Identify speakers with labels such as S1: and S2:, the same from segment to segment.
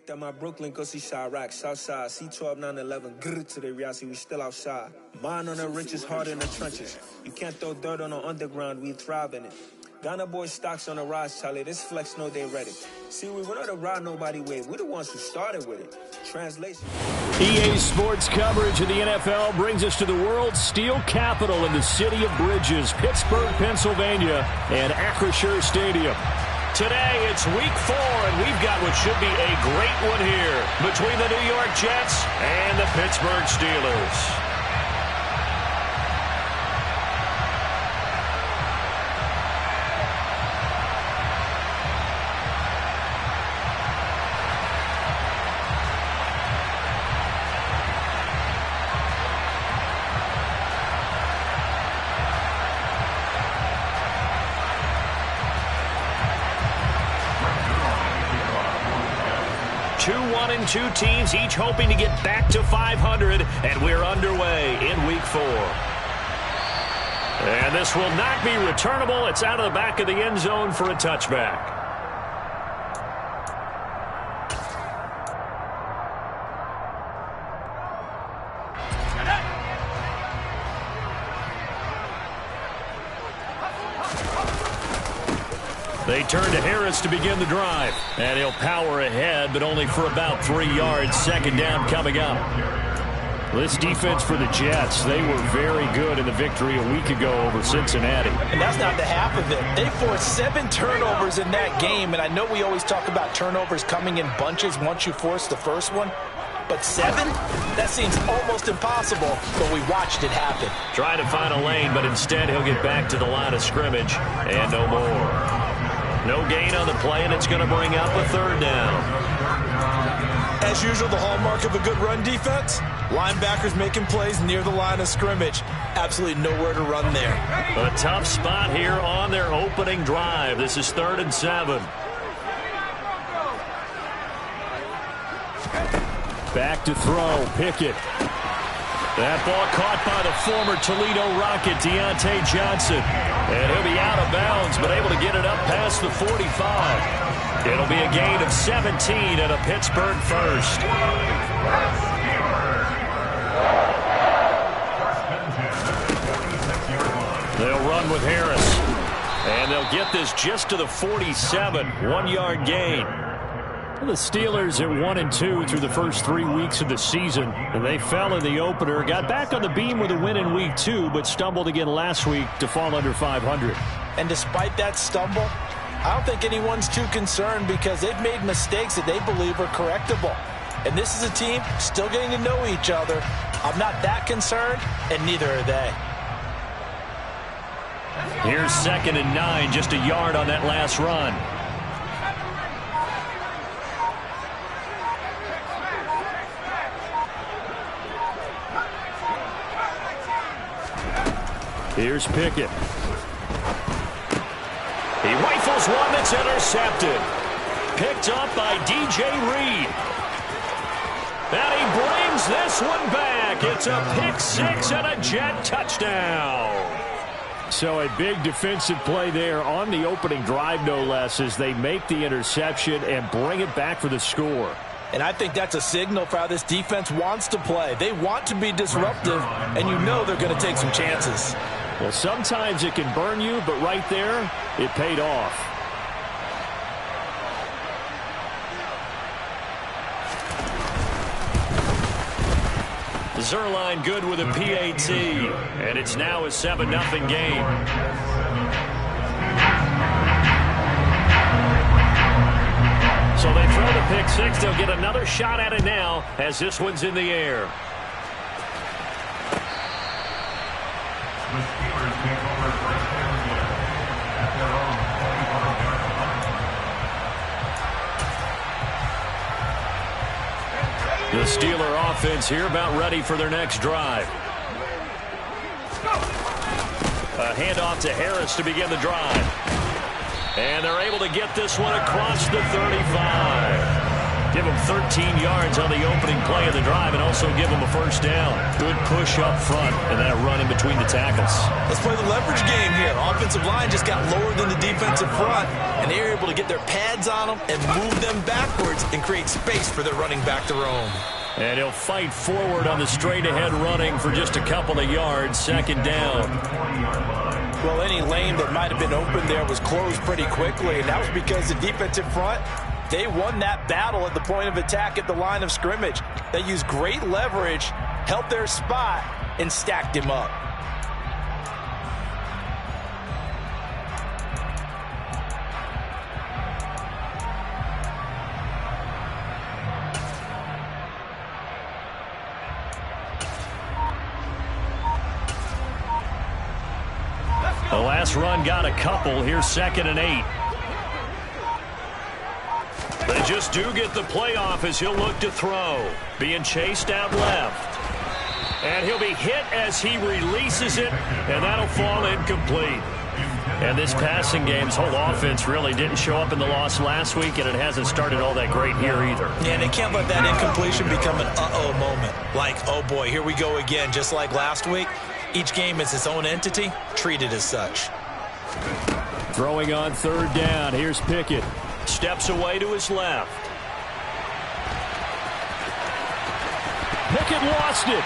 S1: That my Brooklyn, go see Chirac, Southside, C12, 911, grrr to the Riasi, we still outside. Mine on the riches, hard in the trenches. You can't throw dirt on the underground, we thrive in it. Ghana boys stocks on the rise, Charlie, this flex know they ready. See, we're not a ride nobody wave, we're the ones who started with it. Translation.
S2: EA Sports coverage of the NFL brings us to the world's steel capital in the city of bridges, Pittsburgh, Pennsylvania, and Acrisure Stadium. Today, it's week 4, and we've got what should be a great one here between the New York Jets and the Pittsburgh Steelers. Two teams each hoping to get back to 500, and we're underway in week 4. And this will not be returnable. It's out of the back of the end zone for a touchback. They turn to Harris to begin the drive. And he'll power ahead, but only for about 3 yards. Second down coming up. This defense for the Jets, they were very good in the victory a week ago over Cincinnati.
S3: And that's not the half of it. They forced 7 turnovers in that game. And I know we always talk about turnovers coming in bunches once you force the first one. But 7? That seems almost impossible, but we watched it happen.
S2: Trying to find a lane, but instead he'll get back to the line of scrimmage and no more. No gain on the play, and it's going to bring up a third down.
S3: As usual, the hallmark of a good run defense, linebackers making plays near the line of scrimmage. Absolutely nowhere to run there.
S2: A tough spot here on their opening drive. This is 3rd and 7. Back to throw, Pickett. That ball caught by the former Toledo Rocket, Deontay Johnson. And he'll be out of bounds, but able to get it up past the 45. It'll be a gain of 17 and a Pittsburgh first. They'll run with Harris. And they'll get this just to the 47, 1-yard gain. The Steelers at 1-2 through the first 3 weeks of the season. And they fell in the opener, got back on the beam with a win in week 2, but stumbled again last week to fall under 500.
S3: And despite that stumble, I don't think anyone's too concerned because they've made mistakes that they believe are correctable. And this is a team still getting to know each other. I'm not that concerned, and neither are they.
S2: Here's 2nd and 9, just a yard on that last run. Here's Pickett. He rifles one that's intercepted. Picked up by D.J. Reed. And he brings this one back. It's a pick 6 and a Jet touchdown. So a big defensive play there on the opening drive, no less, as they make the interception and bring it back for the score.
S3: And I think that's a signal for how this defense wants to play. They want to be disruptive, and you know they're going to take some chances.
S2: Well, sometimes it can burn you, but right there, it paid off. Zerline good with a PAT, and it's now a 7-0 game. So they throw the pick 6. They'll get another shot at it now as this one's in the air. The Steeler offense here about ready for their next drive. A handoff to Harris to begin the drive. And they're able to get this one across the 35. Give them 13 yards on the opening play of the drive and also give them a first down. Good push up front and that run in between the tackles.
S3: Let's play the leverage game here. Offensive line just got lower than the defensive front, and they were able to get their pads on them and move them backwards and create space for their running back to roam.
S2: And he'll fight forward on the straight-ahead running for just a couple of yards, second down.
S3: Well, any lane that might have been open there was closed pretty quickly, and that was because the defensive front, they won that battle at the point of attack at the line of scrimmage. They used great leverage, held their spot, and stacked him up.
S2: The last run got a couple. Here's 2nd and 8. They just do get the playoff as he'll look to throw. Being chased out left. And he'll be hit as he releases it, and that'll fall incomplete. And this passing game's whole offense really didn't show up in the loss last week, and it hasn't started all that great here either.
S3: Yeah, and they can't let that incompletion become an uh-oh moment. Like, oh boy, here we go again, just like last week. Each game is its own entity, treated as such.
S2: Throwing on 3rd down. Here's Pickett. Steps away to his left. Pickett lost it.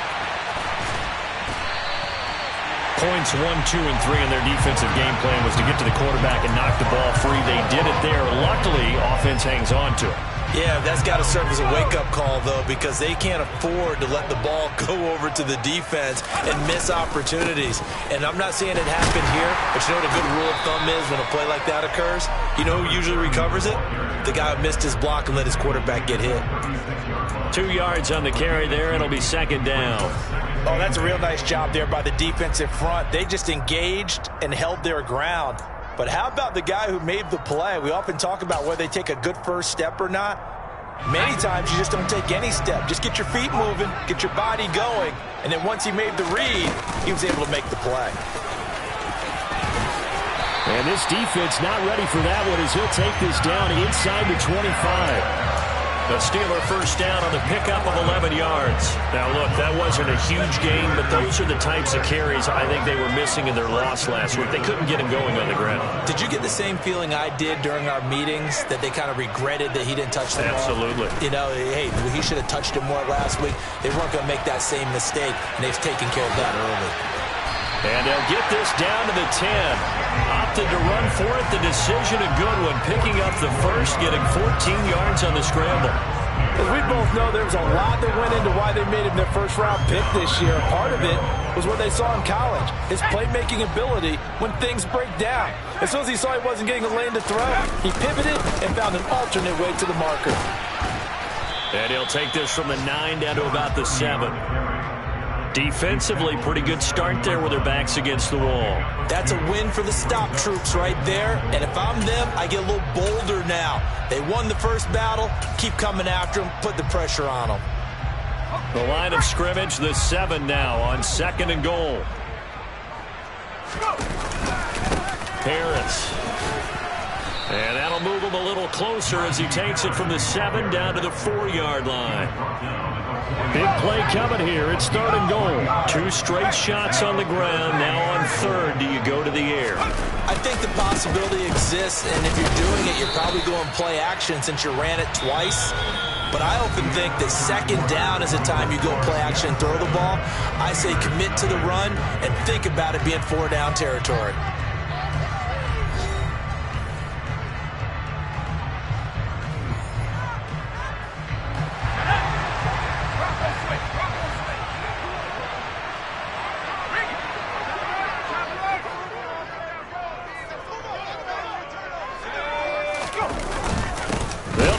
S2: Points 1, 2, and 3 in their defensive game plan was to get to the quarterback and knock the ball free. They did it there. Luckily, offense hangs on to it.
S3: Yeah, that's got to serve as a wake-up call, though, because they can't afford to let the ball go over to the defense and miss opportunities. And I'm not saying it happened here, but you know what a good rule of thumb is when a play like that occurs? You know who usually recovers it? The guy who missed his block and let his quarterback get hit.
S2: 2 yards on the carry there. It'll be 2nd down.
S3: Oh, that's a real nice job there by the defensive front. They just engaged and held their ground. But how about the guy who made the play? We often talk about whether they take a good first step or not. Many times you just don't take any step. Just get your feet moving, get your body going, and then once he made the read, he was able to make the play.
S2: And this defense not ready for that one as he'll take this down inside the 25. The Steeler first down on the pickup of 11 yards. Now, look, that wasn't a huge gain, but those are the types of carries I think they were missing in their loss last week. They couldn't get him going on the ground.
S3: Did you get the same feeling I did during our meetings, that they kind of regretted that he didn't touch the ball?
S2: Absolutely.
S3: You know, hey, he should have touched it more last week. They weren't going to make that same mistake, and they've taken care of that early.
S2: And they'll get this down to the 10. Opted to run for it. The decision a good one. Picking up the first, getting 14 yards on the scramble.
S3: As we both know, there was a lot that went into why they made him their first-round pick this year. Part of it was what they saw in college, his playmaking ability when things break down. As soon as he saw he wasn't getting a lane to throw, he pivoted and found an alternate way to the marker.
S2: And he'll take this from the 9 down to about the 7. Defensively, pretty good start there with their backs against the wall.
S3: That's a win for the stop troops right there. And if I'm them, I get a little bolder now. They won the first battle. Keep coming after them. Put the pressure on them.
S2: The line of scrimmage, the 7 now on 2nd and goal. Harris. And that'll move him a little closer as he takes it from the 7 down to the 4-yard line. Big play coming here. It's 3rd and goal. 2 straight shots on the ground. Now on 3rd, do you go to the air?
S3: I think the possibility exists, and if you're doing it, you're probably going play action since you ran it twice. But I often think that 2nd down is the time you go play action and throw the ball. I say commit to the run and think about it being 4-down territory.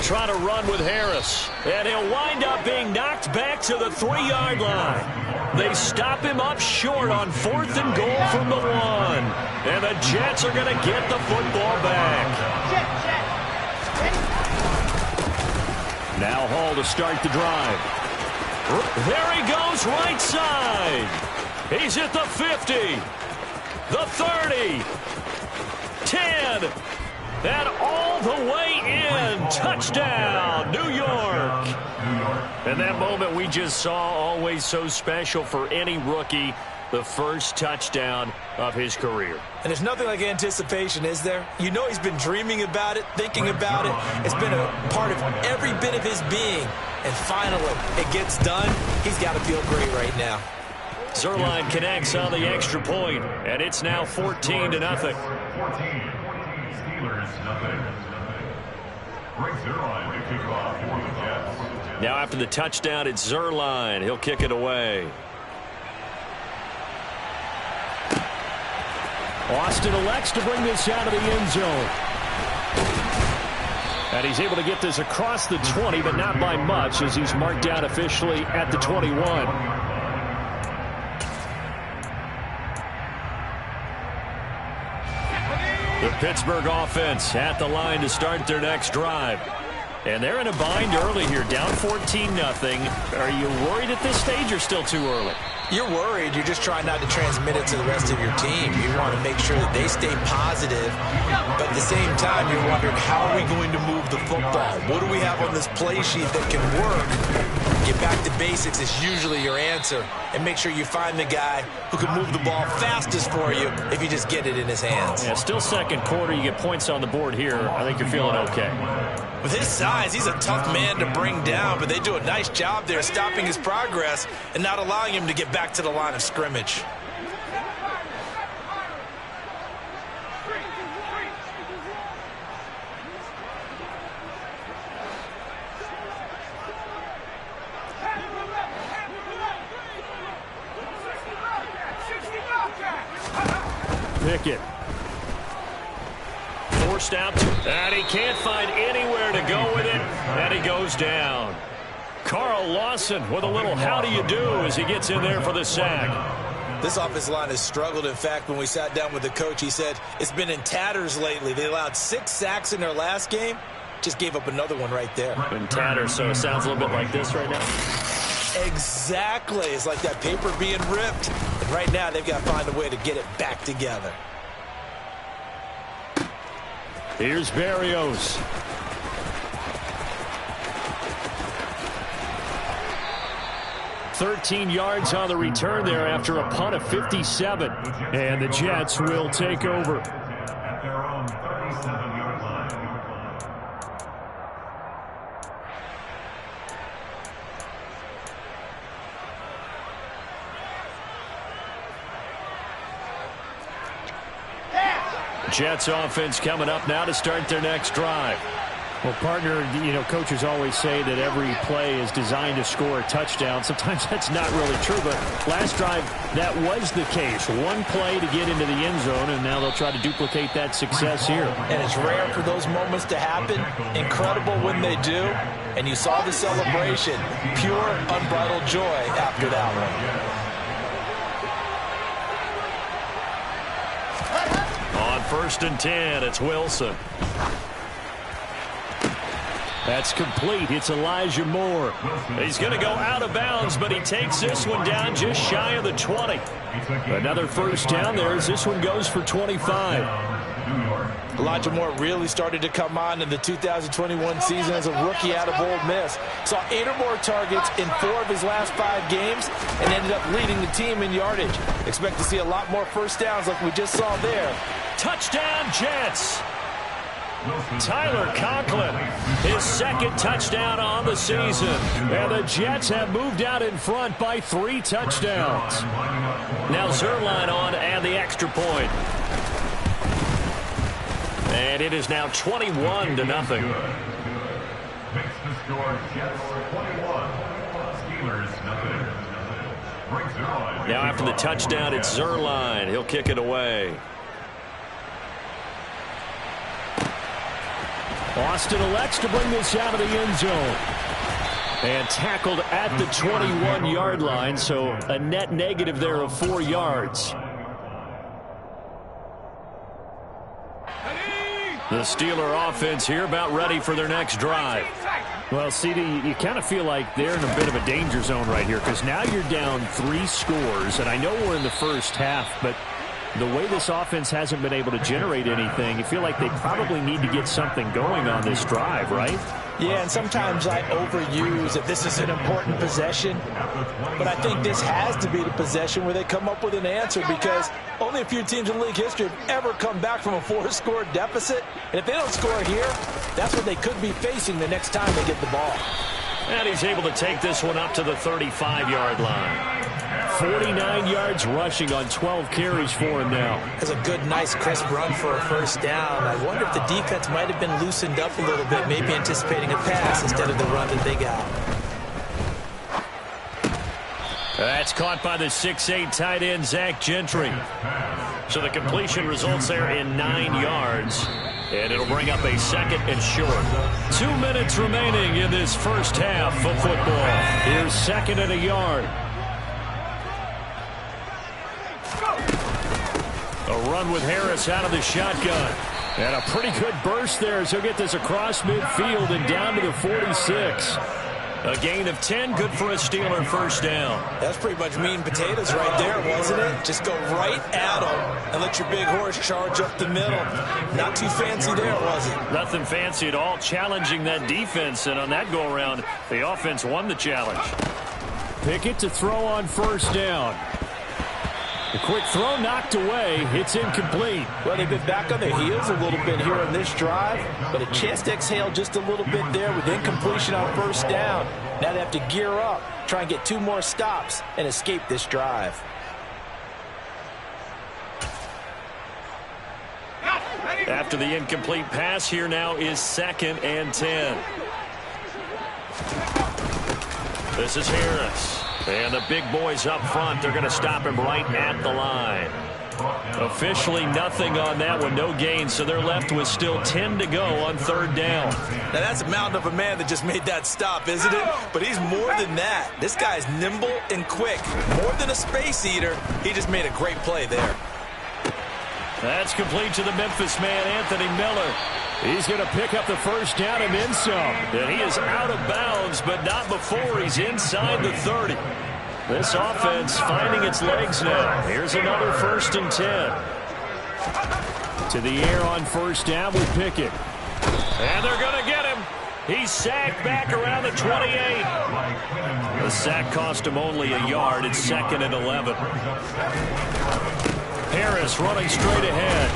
S2: Try to run with Harris, and he'll wind up being knocked back to the 3-yard line. They stop him up short on 4th and goal from the 1, and the Jets are going to get the football back. Now Hall to start the drive. There he goes right side. He's at the 50, the 30, 10, and all the way in. Touchdown, New York. And that moment we just saw, always so special for any rookie, the first touchdown of his career.
S3: And there's nothing like anticipation, is there? You know he's been dreaming about it, thinking about it. It's been a part of every bit of his being. And finally, it gets done. He's got to feel great right now.
S2: Zuerlein connects on the extra point, and it's now 14-0. 14. Steelers, nothing. Greg Zuerlein to kick off for the Jets. Now after the touchdown, it's Zuerlein. He'll kick it away.
S4: Austin elects to bring this out of the end zone. And he's able to get this across the 20, but not by much, as he's marked down officially at the 21.
S2: The Pittsburgh offense at the line to start their next drive. And they're in a bind early here, down 14-0. Are you worried at this stage or still too early?
S3: You're worried. You're just trying not to transmit it to the rest of your team. You want to make sure that they stay positive. But at the same time, you're wondering, how are we going to move the football? What do we have on this play sheet that can work? Get back to basics is usually your answer. And make sure you find the guy who can move the ball fastest for you if you just get it in his hands.
S2: Yeah, still second quarter. You get points on the board here. I think you're feeling okay.
S3: With his size, he's a tough man to bring down, but they do a nice job there stopping his progress and not allowing him to get back to the line of scrimmage.
S4: Pickett.
S2: Forced out, and he can't find anywhere to go with it, and he goes down. Carl Lawson with a little how do you do as he gets in there for the sack.
S3: This offensive line has struggled. In fact, when we sat down with the coach, he said it's been in tatters lately. They allowed 6 sacks in their last game. Just gave up another one right there.
S2: In tatters, so it sounds a little bit like this right now.
S3: Exactly. It's like that paper being ripped. And right now, they've got to find a way to get it back together.
S4: Here's Berrios.
S2: $13 yards on the return there after a punt of 57.
S4: And the Jets will take over.
S5: At their own 37-yard line.
S2: Jets offense coming up now to start their next drive.
S4: Well, partner, coaches always say that every play is designed to score a touchdown. Sometimes that's not really true, but last drive, that was the case. One play to get into the end zone, and now they'll try to duplicate that success here.
S3: And it's rare for those moments to happen. Incredible when they do. And you saw the celebration. Pure, unbridled joy after that one.
S2: On 1st and 10, it's Wilson.
S4: That's complete. It's Elijah Moore.
S2: He's going to go out of bounds, but he takes this one down just shy of the 20.
S4: Another first down there as this one goes for 25.
S3: Elijah Moore really started to come on in the 2021 season as a rookie out of Ole Miss. Saw 8 or more targets in 4 of his last 5 games and ended up leading the team in yardage. Expect to see a lot more first downs like we just saw there.
S2: Touchdown, Jets! Tyler Conklin, his 2nd touchdown on the season.
S4: And the Jets have moved out in front by 3 touchdowns.
S2: Now Zuerlein on and the extra point. And it is now 21-0.
S5: Makes the score Jets 21, Steelers nothing.
S2: Now after the touchdown, it's Zuerlein. He'll kick it away.
S4: Austin elects to bring this out of the end zone. And tackled at the 21-yard line, so a net negative there of 4 yards.
S2: The Steeler offense here about ready for their next drive.
S4: Well, CD, you kind of feel like they're in a bit of a danger zone right here because now you're down 3 scores, and I know we're in the first half, but the way this offense hasn't been able to generate anything, you feel like they probably need to get something going on this drive, right?
S3: Yeah, and sometimes I overuse that this is an important possession, but I think this has to be the possession where they come up with an answer, because only a few teams in league history have ever come back from a 4-score deficit, and if they don't score here, that's what they could be facing the next time they get the ball.
S2: And he's able to take this one up to the 35-yard line.
S4: 49 yards rushing on 12 carries for him now.
S3: That's a good, nice, crisp run for a first down. I wonder if the defense might have been loosened up a little bit, maybe anticipating a pass instead of the run that they got.
S2: That's caught by the 6'8" tight end, Zach Gentry. So the completion results there in 9 yards. And it'll bring up a second and short. 2 minutes remaining in this first half of football. Here's second and a yard. A run with Harris out of the shotgun. And a pretty good burst there as he'll get this across midfield and down to the 46. A gain of 10, good for a Steeler first down.
S3: That's pretty much meat and potatoes right there, wasn't it? Just go right at them and let your big horse charge up the middle. Not too fancy there, was it?
S2: Nothing fancy at all, challenging that defense, and on that go-around, the offense won the challenge.
S4: Pickett to throw on first down. The quick throw knocked away. It's incomplete.
S3: Well, they've been back on their heels a little bit here on this drive, but a chance to exhale just a little bit there with incompletion on first down. Now they have to gear up, try and get 2 more stops, and escape this drive.
S2: After the incomplete pass, here now is 2nd and 10. This is Harris. And the big boys up front, they're going to stop him right at the line. Officially nothing on that one, no gain, so they're left with still 10 to go on 3rd down.
S3: Now that's a mountain of a man that just made that stop, isn't it? But he's more than that. This guy's nimble and quick. More than a space eater, he just made a great play there.
S2: That's complete to the Memphis man, Anthony Miller.
S4: He's going to pick up the first down and then some.
S2: And he is out of bounds, but not before he's inside the 30. This offense finding its legs now. Here's another 1st and 10.
S4: To the air on first down with Pickett.
S2: And they're going to get him. He's sacked back around the 28. The sack cost him only a yard. It's 2nd and 11. Harris running straight ahead.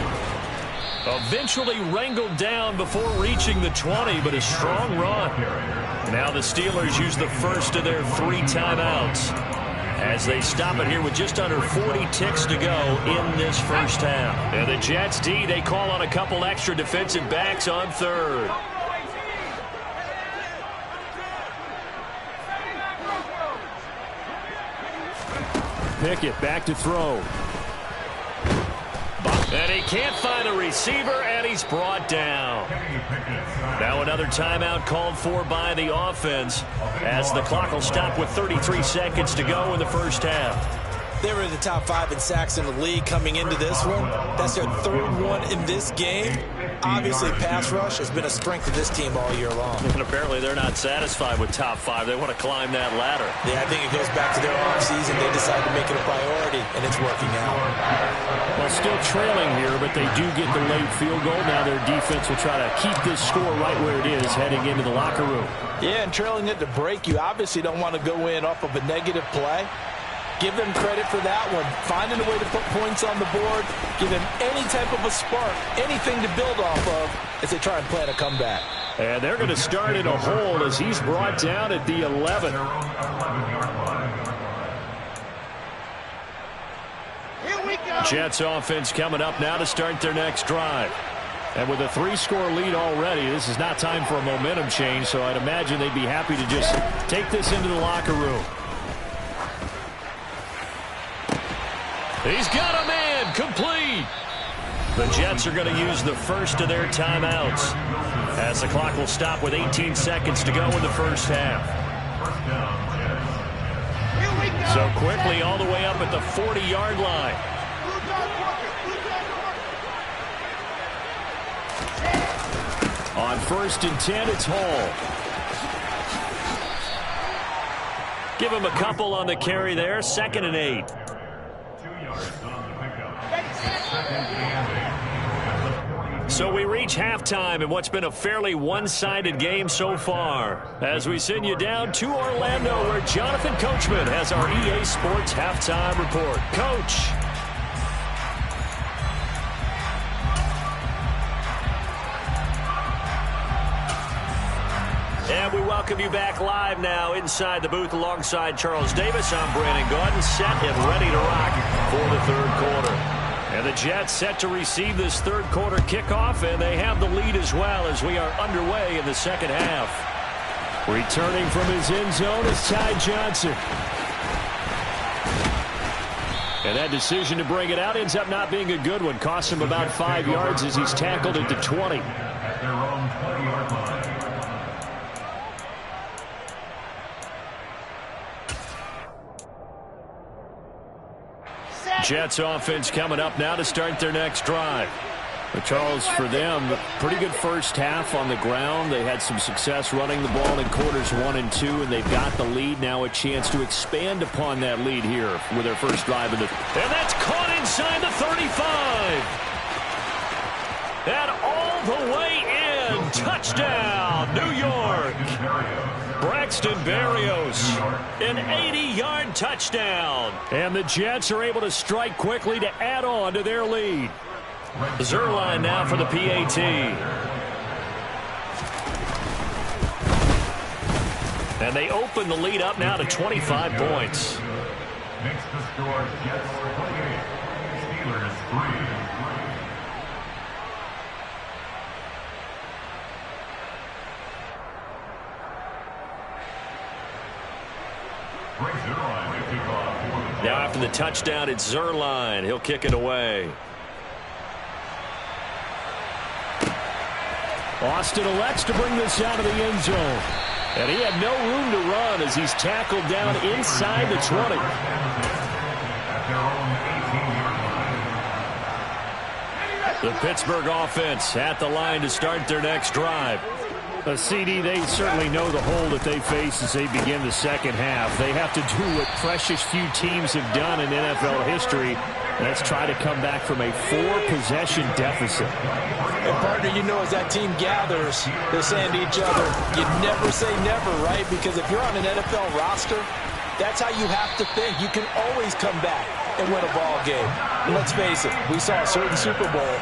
S2: Eventually wrangled down before reaching the 20, but a strong run. Now the Steelers use the first of their 3 timeouts as they stop it here with just under 40 ticks to go in this first half. And the Jets D, they call on a couple extra defensive backs on 3rd.
S4: Pickett back to throw.
S2: And he can't find a receiver, and he's brought down. Now another timeout called for by the offense as the clock will stop with 33 seconds to go in the first half.
S3: They were in the top 5 in sacks in the league coming into this one. That's their 3rd one in this game. Obviously, pass rush has been a strength of this team all year long.
S2: And apparently they're not satisfied with top 5. They want to climb that ladder.
S3: Yeah, I think it goes back to their offseason. They decided to make it a priority, and it's working out.
S4: Well, still trailing here, but they do get the late field goal. Now their defense will try to keep this score right where it is heading into the locker room.
S3: Yeah, and trailing it to break, you obviously don't want to go in off of a negative play. Give them credit for that one. Finding a way to put points on the board. Give them any type of a spark, anything to build off of as they try and plan a comeback.
S4: And they're going to start in a hole as he's brought down at the 11.
S2: Jets offense coming up now to start their next drive.
S4: And with a 3-score lead already, this is not time for a momentum change, so I'd imagine they'd be happy to just take this into the locker room.
S2: He's got a man, complete. The Jets are going to use the first of their timeouts as the clock will stop with 18 seconds to go in the first half. So quickly all the way up at the 40-yard line.
S4: On 1st and 10, it's Hall.
S2: Give him a couple on the carry there. 2nd and 8.
S5: 2 yards on the pickup. 2nd and 8.
S2: So we reach halftime in what's been a fairly one-sided game so far. As we send you down to Orlando, where Jonathan Coachman has our EA Sports halftime report. Coach. And we welcome you back live now inside the booth alongside Charles Davis. I'm Brandon Gaudin, set and ready to rock for the third quarter. And the Jets set to receive this third quarter kickoff, and they have the lead as well as we are underway in the second half. Returning from his end zone is Ty Johnson. And that decision to bring it out ends up not being a good one. Costs him about 5 yards as he's tackled at the 20.
S5: At their own 20-yard line.
S2: Jets offense coming up now to start their next drive. But Charles, for them, pretty good first half on the ground. They had some success running the ball in quarters 1 and 2, and they've got the lead. Now a chance to expand upon that lead here with their first drive. And that's caught inside the 35. And all the way in. Touchdown, New York. Braxton Berrios, an 80-yard touchdown. And the Jets are able to strike quickly to add on to their lead. Zuerlein now for the PAT. And they open the lead up now to 25 points.
S5: Makes the score Jets 28, Steelers 3.
S2: Now after the touchdown, it's Zuerlein. He'll kick it away. Austin elects to bring this out of the end zone. And he had no room to run as he's tackled down inside the 20. The Pittsburgh offense at the line to start their next drive. CD, they certainly know the hole that they face as they begin the second half. They have to do what precious few teams have done in NFL history. Let's try to come back from a 4-possession deficit.
S3: And partner, you know, as that team gathers, they're saying to each other, you never say never, right? Because if you're on an NFL roster, that's how you have to think. You can always come back and win a ball game. And let's face it, we saw a certain Super Bowl,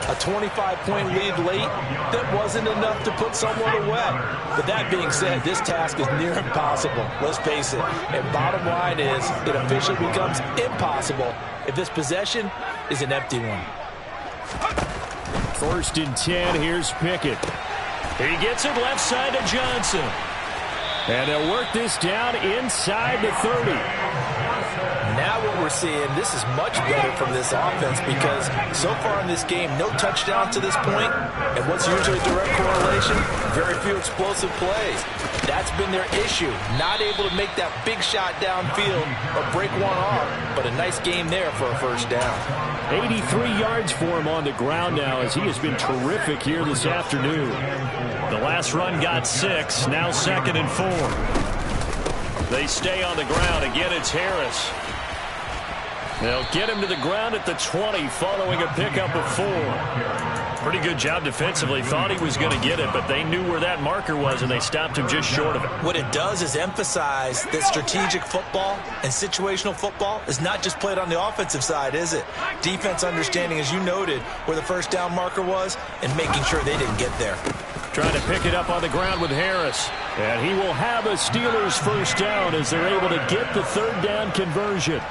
S3: a 25-point lead late that wasn't enough to put someone away. But that being said, this task is near impossible. Let's face it. And bottom line is, it officially becomes impossible if this possession is an empty one.
S2: First and 10, here's Pickett. He gets it left side to Johnson. And they'll work this down inside the 30.
S3: Now what we're seeing, this is much better from this offense because so far in this game, no touchdown to this point. And what's usually a direct correlation? Very few explosive plays. That's been their issue. Not able to make that big shot downfield or break one off. But a nice game there for a first down.
S2: 83 yards for him on the ground now as he has been terrific here this afternoon. The last run got 6, now 2nd and 4. They stay on the ground. Again, it's Harris. They'll get him to the ground at the 20 following a pickup of 4. Pretty good job defensively. Thought he was going to get it, but they knew where that marker was, and they stopped him just short of it.
S3: What it does is emphasize that strategic football and situational football is not just played on the offensive side, is it? Defense understanding, as you noted, where the first down marker was and making sure they didn't get there.
S2: Trying to pick it up on the ground with Harris. And he will have a Steelers first down as they're able to get the third down conversion.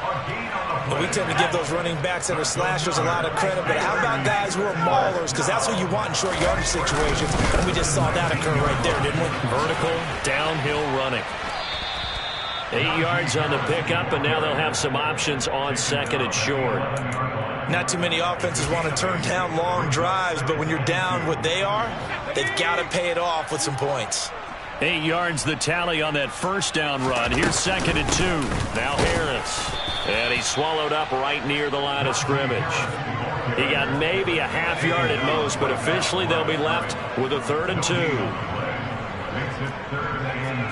S3: We tend to give those running backs that are slashers a lot of credit, but how about guys who are maulers? Because that's who you want in short yardage situations. And we just saw that occur right there, didn't we?
S2: Vertical, downhill running. 8 yards on the pickup, and now they'll have some options on 2nd and short.
S3: Not too many offenses want to turn down long drives, but when you're down what they are, they've got to pay it off with some points.
S2: 8 yards the tally on that first down run. Here's 2nd and 2. Now Harris. And he's swallowed up right near the line of scrimmage. He got maybe a half yard at most, but officially they'll be left with a 3rd and 2.
S5: Makes it 3rd and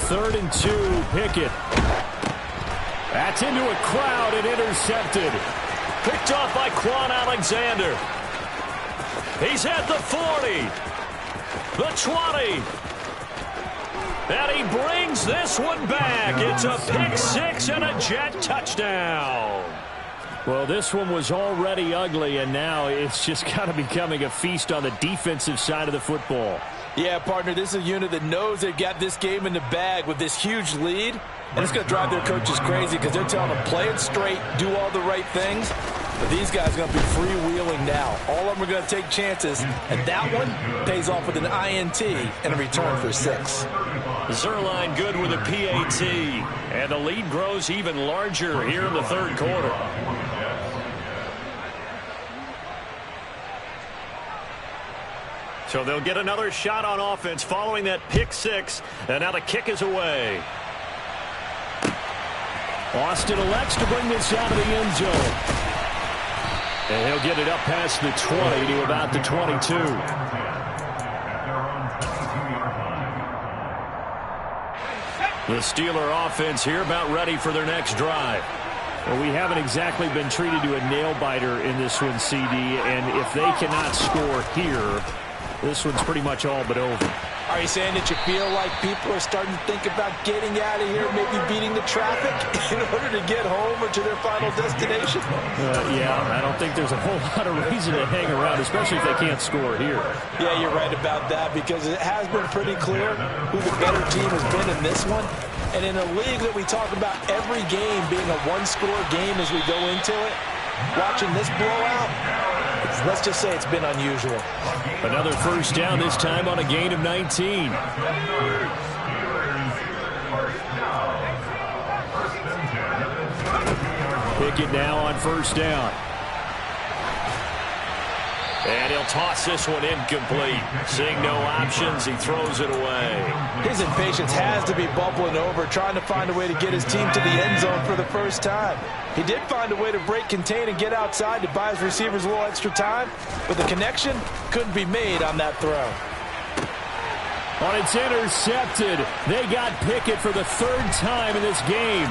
S5: 2.
S2: 3rd and 2, Pickett.
S4: That's into a crowd and intercepted.
S2: Picked off by Quan Alexander. He's at the 40. The 20. And he brings this one back. It's a pick six and a Jet touchdown.
S4: Well, this one was already ugly, and now it's just kind of becoming a feast on the defensive side of the football.
S3: Yeah, partner, this is a unit that knows they've got this game in the bag with this huge lead, and it's going to drive their coaches crazy because they're telling them play it straight, do all the right things. But these guys are going to be freewheeling now. All of them are going to take chances, and that one pays off with an INT and a return for 6.
S2: Zuerlein good with a PAT, and the lead grows even larger here in the third quarter. So they'll get another shot on offense following that pick six, and now the kick is away.
S4: Austin elects to bring this out of the end zone. And he'll get it up past the 20 to about the 22.
S2: The Steeler offense here about ready for their next drive.
S4: Well, we haven't exactly been treated to a nail-biter in this one, CD, and if they cannot score here, this one's pretty much all but over.
S3: Are you saying that you feel like people are starting to think about getting out of here, maybe beating the traffic in order to get home or to their final destination?
S4: Yeah, I don't think there's a whole lot of reason to hang around, especially if they can't score here.
S3: Yeah, you're right about that because it has been pretty clear who the better team has been in this one. And in a league that we talk about every game being a one-score game as we go into it, watching this blowout, let's just say it's been unusual.
S4: Another first down, this time on a gain of 19. Pickett now on first down.
S2: And he'll toss this one incomplete. Seeing no options, he throws it away.
S3: His impatience has to be bubbling over, trying to find a way to get his team to the end zone for the first time. He did find a way to break, contain, and get outside to buy his receivers a little extra time, but the connection couldn't be made on that throw.
S4: On it's intercepted. They got Pickett for the third time in this game.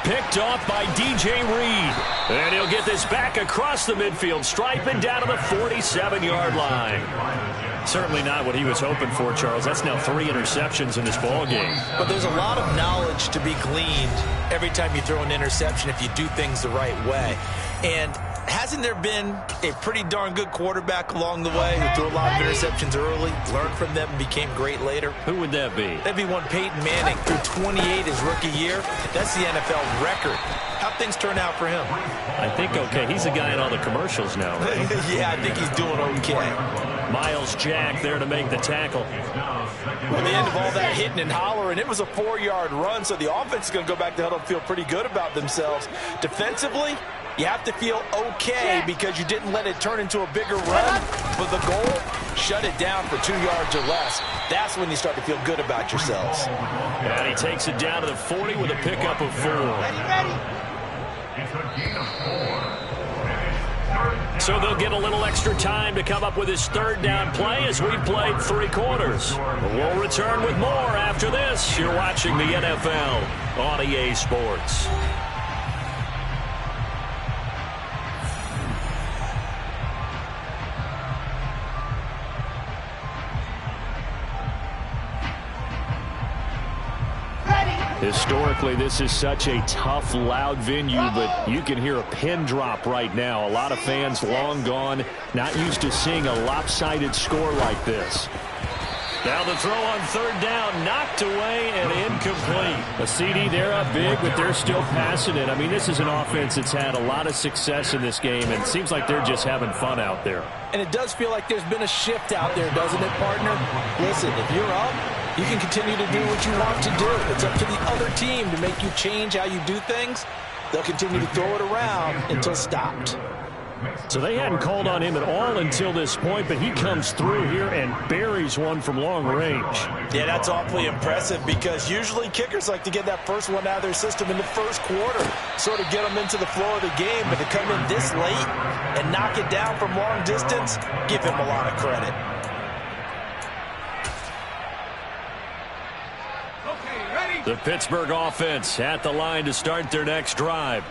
S2: Picked off by DJ Reed. And he'll get this back across the midfield, striping down to the 47-yard line. Certainly not what he was hoping for, Charles. That's now 3 interceptions in this ball game.
S3: But there's a lot of knowledge to be gleaned every time you throw an interception if you do things the right way. And hasn't there been a pretty darn good quarterback along the way who threw a lot of interceptions early, learned from them, and became great later?
S2: Who would that be?
S3: That'd be one Peyton Manning threw 28 his rookie year. That's the NFL record. How'd things turn out for him?
S2: I think okay. He's the guy in all the commercials now, right?
S3: Yeah, I think he's doing okay.
S2: Myles Jack there to make the tackle.
S3: At the end of all that hitting and hollering, it was a 4-yard run, so the offense is going to go back to huddle and feel pretty good about themselves. Defensively, you have to feel okay because you didn't let it turn into a bigger run, but the goal, shut it down for 2 yards or less. That's when you start to feel good about yourselves.
S2: And he takes it down to the 40 with a pickup of 4.
S5: It's a gain of 4.
S2: So they'll get a little extra time to come up with his third down play as we've played 3 quarters. We'll return with more after this. You're watching the NFL on EA Sports. Historically, this is such a tough, loud venue, but you can hear a pin drop right now. A lot of fans long gone, not used to seeing a lopsided score like this. Now the throw on third down, knocked away and incomplete.
S4: A CD, they're up big, but they're still passing it. I mean, this is an offense that's had a lot of success in this game, and it seems like they're just having fun out there.
S3: And it does feel like there's been a shift out there, doesn't it, partner? Listen, if you're up, you can continue to do what you want to do. It's up to the other team to make you change how you do things. They'll continue to throw it around until stopped.
S4: So they hadn't called on him at all until this point, but he comes through here and buries one from long range.
S3: Yeah, that's awfully impressive because usually kickers like to get that first one out of their system in the first quarter, sort of get them into the flow of the game, but to come in this late and knock it down from long distance, give him a lot of credit.
S5: Okay, ready?
S2: The Pittsburgh offense at the line to start their next drive.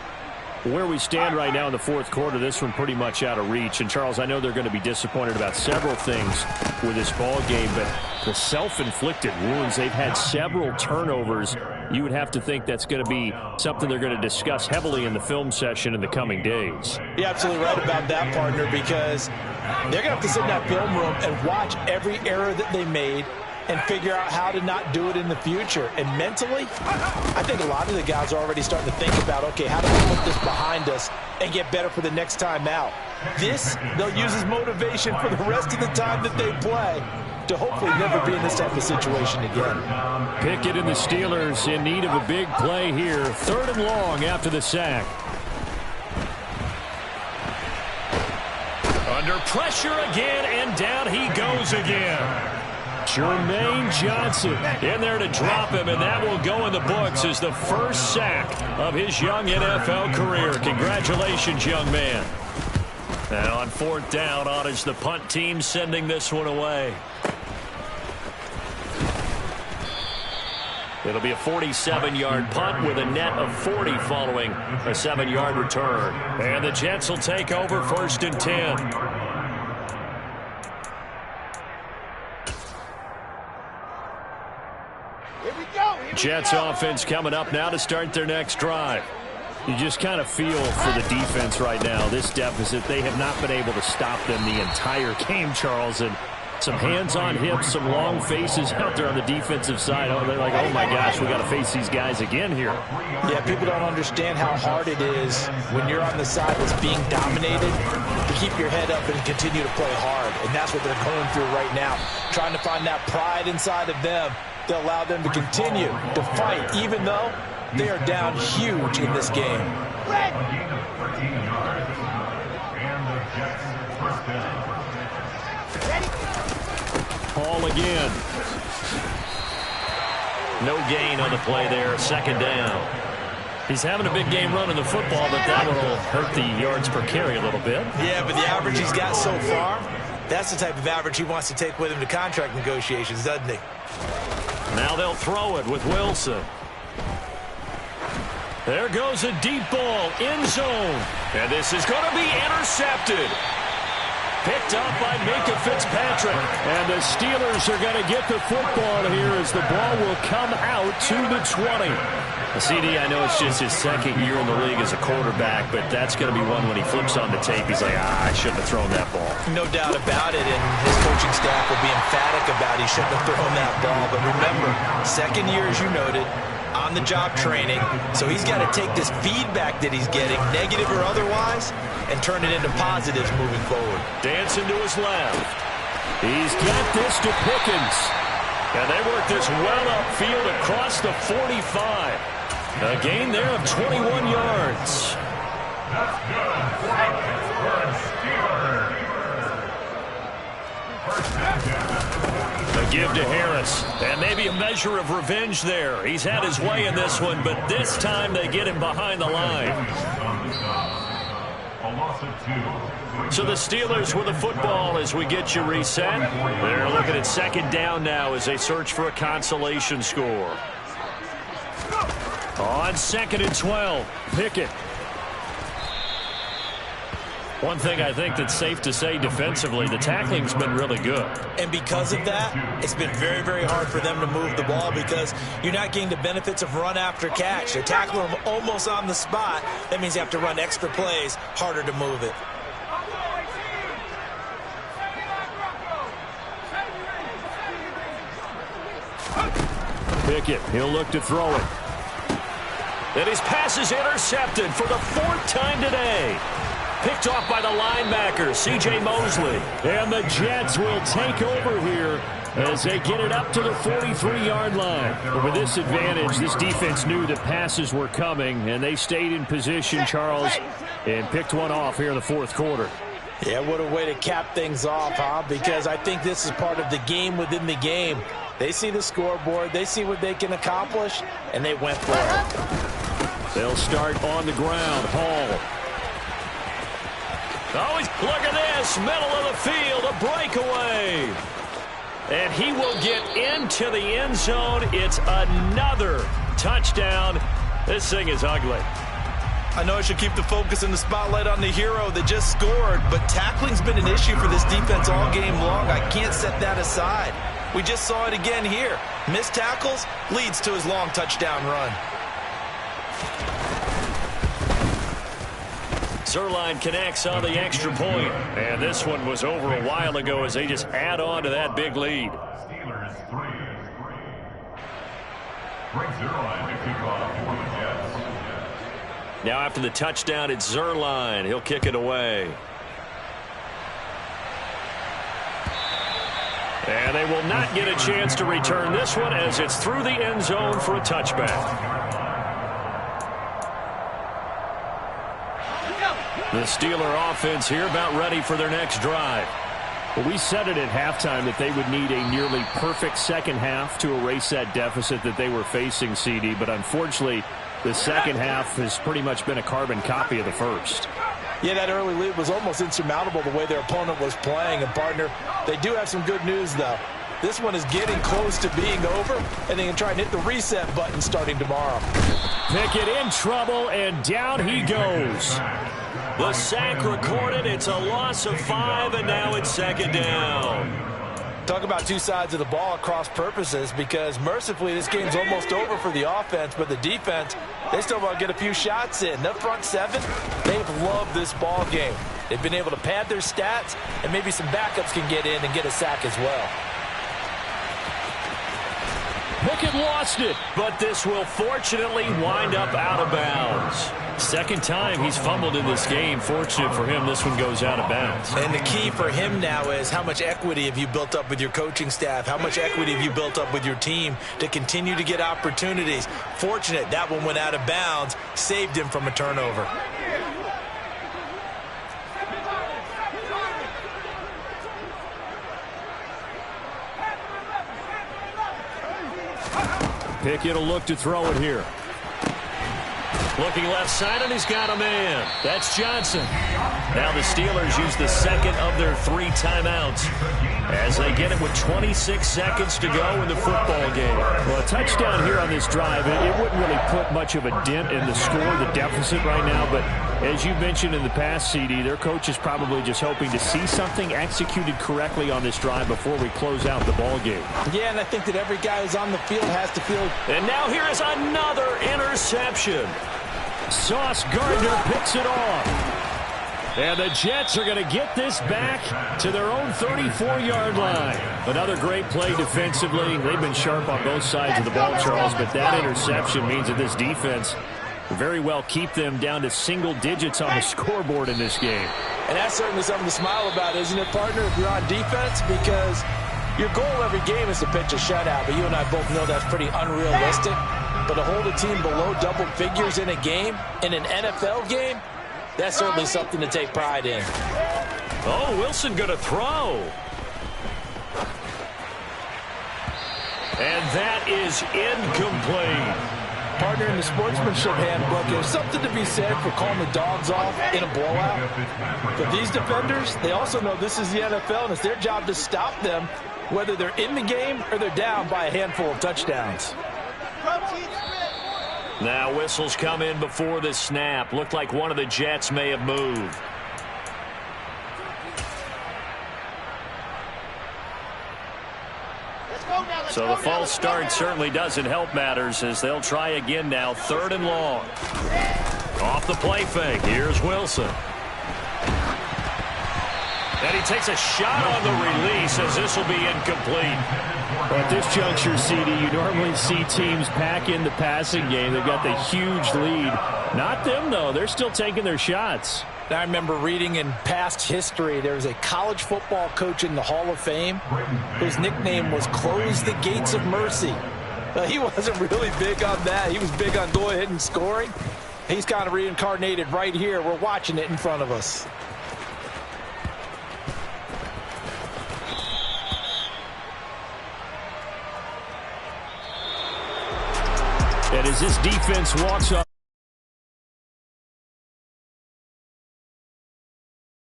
S4: Where we stand right now in the fourth quarter, this one pretty much out of reach. And, Charles, I know they're going to be disappointed about several things with this ball game, but the self-inflicted wounds, they've had several turnovers. You would have to think that's going to be something they're going to discuss heavily in the film session in the coming days.
S3: You're absolutely right about that, partner, because they're going to have to sit in that film room and watch every error that they made and figure out how to not do it in the future. And mentally, I think a lot of the guys are already starting to think about, okay, how do we put this behind us and get better for the next time out? This, they'll use as motivation for the rest of the time that they play to hopefully never be in this type of situation again.
S4: Pickett and the Steelers in need of a big play here. 3rd and long after the sack.
S2: Under pressure again, and down he goes again.
S4: Jermaine Johnson
S2: in there to drop him, and that will go in the books as the first sack of his young NFL career. Congratulations, young man. And on 4th down, on is the punt team sending this one away. It'll be a 47-yard punt with a net of 40 following a 7-yard return. And the Jets will take over 1st and 10. Jets offense coming up now to start their next drive.
S4: You just kind of feel for the defense right now. This deficit, they have not been able to stop them the entire game, Charles. And some hands on hips, some long faces out there on the defensive side. Oh, they're like, oh my gosh, we got to face these guys again here.
S3: Yeah, people don't understand how hard it is when you're on the side that's being dominated to keep your head up and continue to play hard. And that's what they're going through right now, trying to find that pride inside of them to allow them to continue to fight, even though they are down huge in this game.
S4: Hall again.
S2: No gain on the play there, 2nd down.
S4: He's having a big game running the football, but that will hurt the yards per carry a little bit.
S3: Yeah, but the average he's got so far, that's the type of average he wants to take with him to contract negotiations, doesn't he?
S2: Now they'll throw it with Wilson. There goes a deep ball, end zone. And this is going to be intercepted. Picked up by Minkah Fitzpatrick.
S4: And the Steelers are going to get the football here as the ball will come out to the 20.
S2: CD, I know it's just his 2nd year in the league as a quarterback, but that's going to be one when he flips on the tape. He's like, I shouldn't have thrown that ball.
S3: No doubt about it, and his coaching staff will be emphatic about he shouldn't have thrown that ball. But remember, 2nd year, as you noted, on-the-job training, so he's got to take this feedback that he's getting, negative or otherwise, and turn it into positives moving forward.
S2: Dancing to his left.
S4: He's got this to Pickens.
S2: And they work this well upfield across the 45. A gain there of 21 yards.
S5: That's good.
S2: A give to Harris. And maybe a measure of revenge there. He's had his way in this one, but this time they get him behind the line. So the Steelers with the football as we get you reset. They're looking at 2nd down now as they search for a consolation score. On 2nd and 12, Pickett. One thing I think that's safe to say defensively, the tackling's been really good.
S3: And because of that, it's been very, very hard for them to move the ball because you're not getting the benefits of run after catch. They're tackling them almost on the spot. That means you have to run extra plays, harder to move it.
S4: Pickett, he'll look to throw it.
S2: And his pass is intercepted for the 4th time today. Picked off by the linebacker, C.J. Mosley.
S4: And the Jets will take over here as they get it up to the 43-yard line. But with this advantage, this defense knew that passes were coming, and they stayed in position, Charles, and picked one off here in the 4th quarter.
S3: Yeah, what a way to cap things off, huh? Because I think this is part of the game within the game. They see the scoreboard, they see what they can accomplish, and they went for it.
S4: They'll start on the ground. Hall.
S2: Oh, look at this. Middle of the field, a breakaway. And he will get into the end zone. It's another touchdown. This thing is ugly.
S3: I know I should keep the focus and the spotlight on the hero that just scored, but tackling's been an issue for this defense all game long. I can't set that aside. We just saw it again here. Missed tackles leads to his long touchdown run.
S2: Zuerlein connects on the extra point. And this one was over a while ago as they just add on to that big lead.
S5: Steelers 3. Frank Zuerlein to kick off for the Jets.
S2: Now after the touchdown, it's Zuerlein. He'll kick it away. And they will not get a chance to return this one as it's through the end zone for a touchback. The Steeler offense here about ready for their next drive.
S4: Well, we said it at halftime that they would need a nearly perfect second half to erase that deficit that they were facing, CD. But unfortunately, the second half has pretty much been a carbon copy of the first.
S3: Yeah, that early lead was almost insurmountable the way their opponent was playing. And, partner, they do have some good news, though. This one is getting close to being over, and they can try and hit the reset button starting tomorrow.
S4: Pickett in trouble, and down he goes.
S2: The sack recorded. It's a loss of 5, and now it's second down.
S3: Talk about two sides of the ball at cross purposes, because mercifully this game's almost over for the offense, but the defense, they still want to get a few shots in. The front seven, they've loved this ball game. They've been able to pad their stats, and maybe some backups can get in and get a sack as well.
S4: Pickett lost it,
S2: but this will fortunately wind up out of bounds. Second time he's fumbled in this game. Fortunate for him, this one goes out of bounds.
S3: And the key for him now is how much equity have you built up with your coaching staff? How much equity have you built up with your team to continue to get opportunities? Fortunate that one went out of bounds, saved him from a turnover.
S4: Pickett will look to throw it here.
S2: Looking left side, and he's got a man. That's Johnson. Now the Steelers use the second of their 3 timeouts as they get it with 26 seconds to go in the football game.
S4: Well, a touchdown here on this drive, it wouldn't really put much of a dent in the score, the deficit right now. But as you mentioned in the past, CD, their coach is probably just hoping to see something executed correctly on this drive before we close out the ball game.
S3: Yeah, and I think that every guy who's on the field has to feel.
S2: And now here is another interception.
S4: Sauce Gardner picks it off. And the Jets are going to get this back to their own 34-yard line. Another great play defensively. They've been sharp on both sides of the ball, Charles, but that interception means that this defense very well keep them down to single digits on the scoreboard in this game.
S3: And that's certainly something to smile about, isn't it, partner, if you're on defense? Because your goal every game is to pitch a shutout, but you and I both know that's pretty unrealistic. But to hold a team below double figures in a game, in an NFL game, that's certainly something to take pride in.
S2: Oh, Wilson going to throw. And that is incomplete.
S3: Partner, in the sportsmanship handbook, there's something to be said for calling the dogs off in a blowout. But these defenders, they also know this is the NFL, and it's their job to stop them, whether they're in the game or they're down by a handful of touchdowns.
S2: Now whistles come in before the snap. Looked like one of the Jets may have moved. So the false start certainly doesn't help matters as they'll try again now. 3rd and long. Off the play fake. Here's Wilson. And he takes a shot on the release as this will be incomplete.
S4: Well, at this juncture, CD, you normally see teams pack in the passing game. They've got the huge lead. Not them, though. They're still taking their shots.
S3: I remember reading in past history, there was a college football coach in the Hall of Fame whose nickname was Close the Gates of Mercy. He wasn't really big on that. He was big on go ahead and scoring. He's kind of reincarnated right here. We're watching it in front of us.
S4: And as this defense walks up.